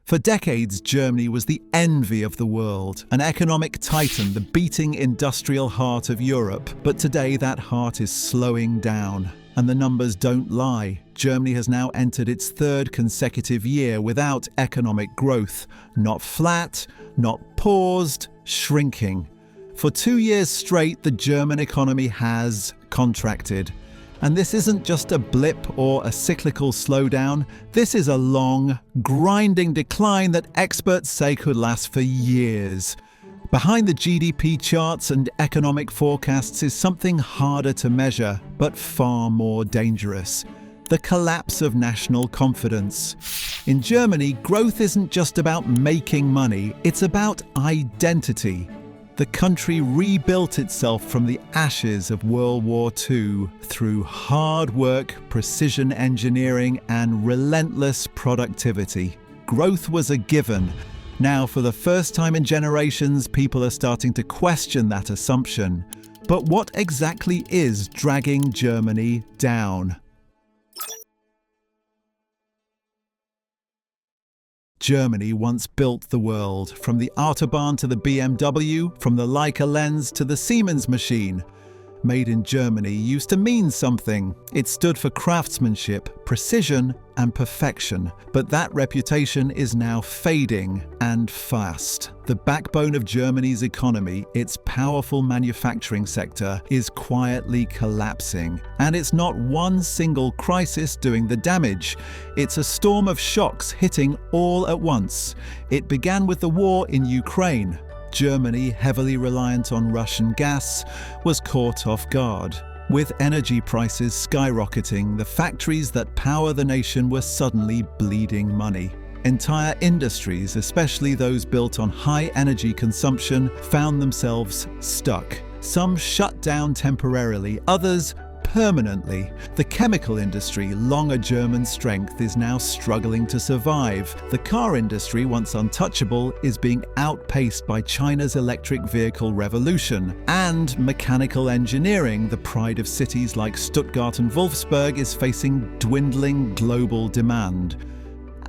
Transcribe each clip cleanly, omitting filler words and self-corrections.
For decades, Germany was the envy of the world, an economic titan, the beating industrial heart of Europe. But today that heart is slowing down. And the numbers don't lie. Germany has now entered its third consecutive year without economic growth. Not flat, not paused, shrinking. For 2 years straight, the German economy has contracted. And this isn't just a blip or a cyclical slowdown. This is a long, grinding decline that experts say could last for years. Behind the GDP charts and economic forecasts is something harder to measure, but far more dangerous: the collapse of national confidence. In Germany, growth isn't just about making money, it's about identity. The country rebuilt itself from the ashes of World War II through hard work, precision engineering, and relentless productivity. Growth was a given. Now, for the first time in generations, people are starting to question that assumption. But what exactly is dragging Germany down? Germany once built the world, from the Autobahn to the BMW, from the Leica lens to the Siemens machine. Made in Germany used to mean something. It stood for craftsmanship, precision, and perfection. But that reputation is now fading, and fast. The backbone of Germany's economy, its powerful manufacturing sector, is quietly collapsing. And it's not one single crisis doing the damage. It's a storm of shocks hitting all at once. It began with the war in Ukraine. Germany, heavily reliant on Russian gas, was caught off guard. With energy prices skyrocketing, the factories that power the nation were suddenly bleeding money. Entire industries, especially those built on high energy consumption, found themselves stuck. Some shut down temporarily, others permanently. The chemical industry, long a German strength, is now struggling to survive. The car industry, once untouchable, is being outpaced by China's electric vehicle revolution. And mechanical engineering, the pride of cities like Stuttgart and Wolfsburg, is facing dwindling global demand.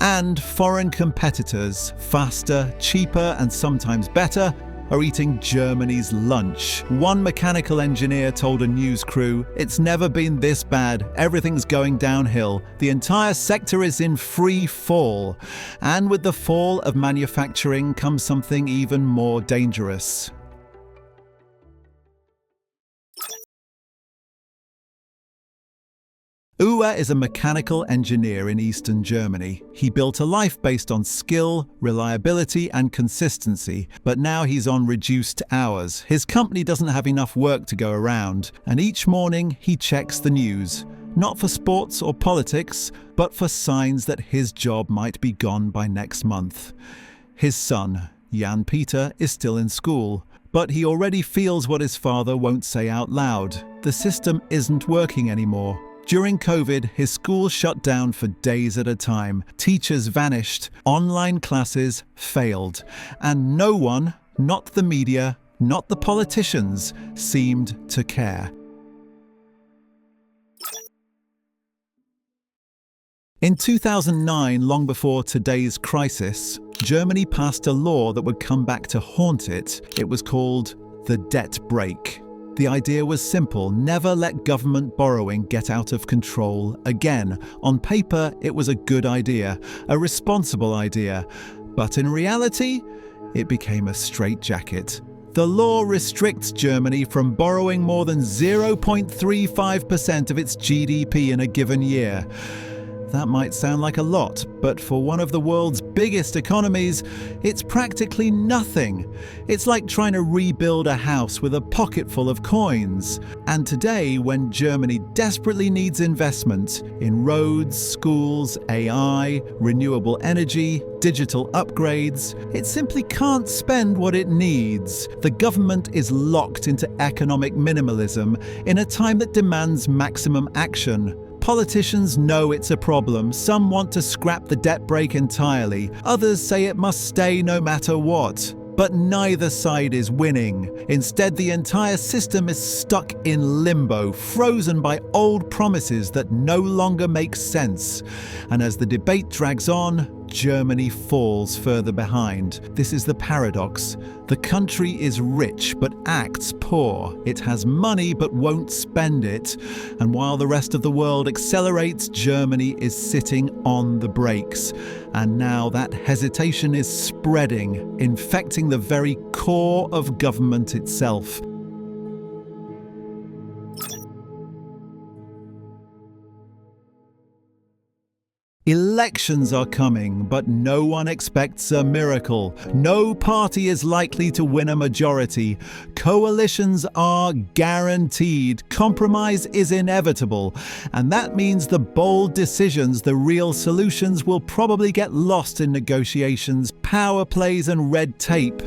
And foreign competitors, faster, cheaper, and sometimes better, are eating Germany's lunch. One mechanical engineer told a news crew, "It's never been this bad. Everything's going downhill. The entire sector is in free fall." And with the fall of manufacturing comes something even more dangerous. Uwe is a mechanical engineer in eastern Germany. He built a life based on skill, reliability, and consistency, but now he's on reduced hours. His company doesn't have enough work to go around, and each morning he checks the news. Not for sports or politics, but for signs that his job might be gone by next month. His son, Jan Peter, is still in school, but he already feels what his father won't say out loud. The system isn't working anymore. During COVID, his school shut down for days at a time. Teachers vanished, online classes failed, and no one, not the media, not the politicians, seemed to care. In 2009, long before today's crisis, Germany passed a law that would come back to haunt it. It was called the debt brake. The idea was simple: never let government borrowing get out of control again. On paper, it was a good idea, a responsible idea. But in reality, it became a straitjacket. The law restricts Germany from borrowing more than 0.35% of its GDP in a given year. That might sound like a lot, but for one of the world's biggest economies, it's practically nothing. It's like trying to rebuild a house with a pocket full of coins. And today, when Germany desperately needs investment in roads, schools, AI, renewable energy, digital upgrades, it simply can't spend what it needs. The government is locked into economic minimalism in a time that demands maximum action. Politicians know it's a problem. Some want to scrap the debt brake entirely. Others say it must stay no matter what. But neither side is winning. Instead, the entire system is stuck in limbo, frozen by old promises that no longer make sense. And as the debate drags on, Germany falls further behind. This is the paradox. The country is rich but acts poor. It has money but won't spend it. And while the rest of the world accelerates, Germany is sitting on the brakes. And now that hesitation is spreading, infecting the very core of government itself. Elections are coming, but no one expects a miracle. No party is likely to win a majority. Coalitions are guaranteed. Compromise is inevitable. And that means the bold decisions, the real solutions, will probably get lost in negotiations, power plays and red tape.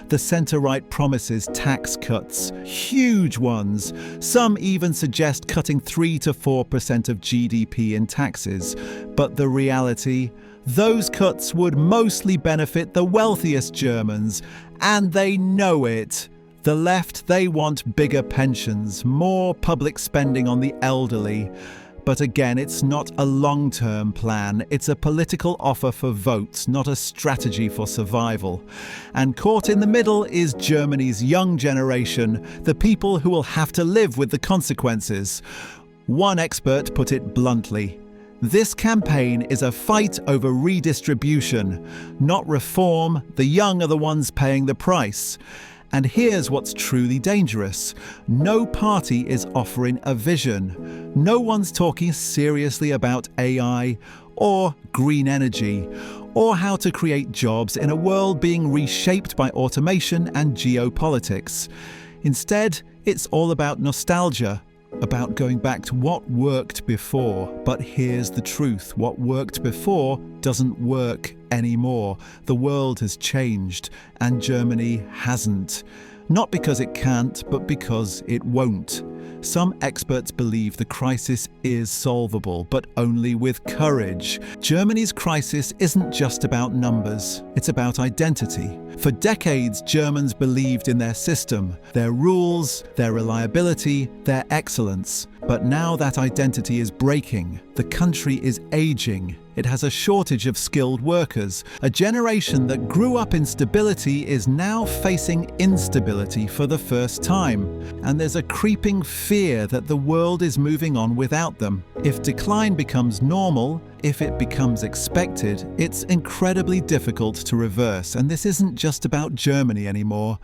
The centre-right promises tax cuts, huge ones. Some even suggest cutting 3 to 4% of GDP in taxes. But the reality, those cuts would mostly benefit the wealthiest Germans, and they know it. The left, they want bigger pensions, more public spending on the elderly. But again, it's not a long-term plan. It's a political offer for votes, not a strategy for survival. And caught in the middle is Germany's young generation, the people who will have to live with the consequences. One expert put it bluntly: this campaign is a fight over redistribution, not reform. The young are the ones paying the price. And here's what's truly dangerous. No party is offering a vision. No one's talking seriously about AI or green energy or how to create jobs in a world being reshaped by automation and geopolitics. Instead, it's all about nostalgia, about going back to what worked before. But here's the truth: what worked before doesn't work anymore. The world has changed, and Germany hasn't. Not because it can't, but because it won't. Some experts believe the crisis is solvable, but only with courage. Germany's crisis isn't just about numbers, it's about identity. For decades, Germans believed in their system, their rules, their reliability, their excellence. But now that identity is breaking. The country is aging. It has a shortage of skilled workers. A generation that grew up in stability is now facing instability for the first time. And there's a creeping fear that the world is moving on without them. If decline becomes normal, if it becomes expected, it's incredibly difficult to reverse. And this isn't just about Germany anymore.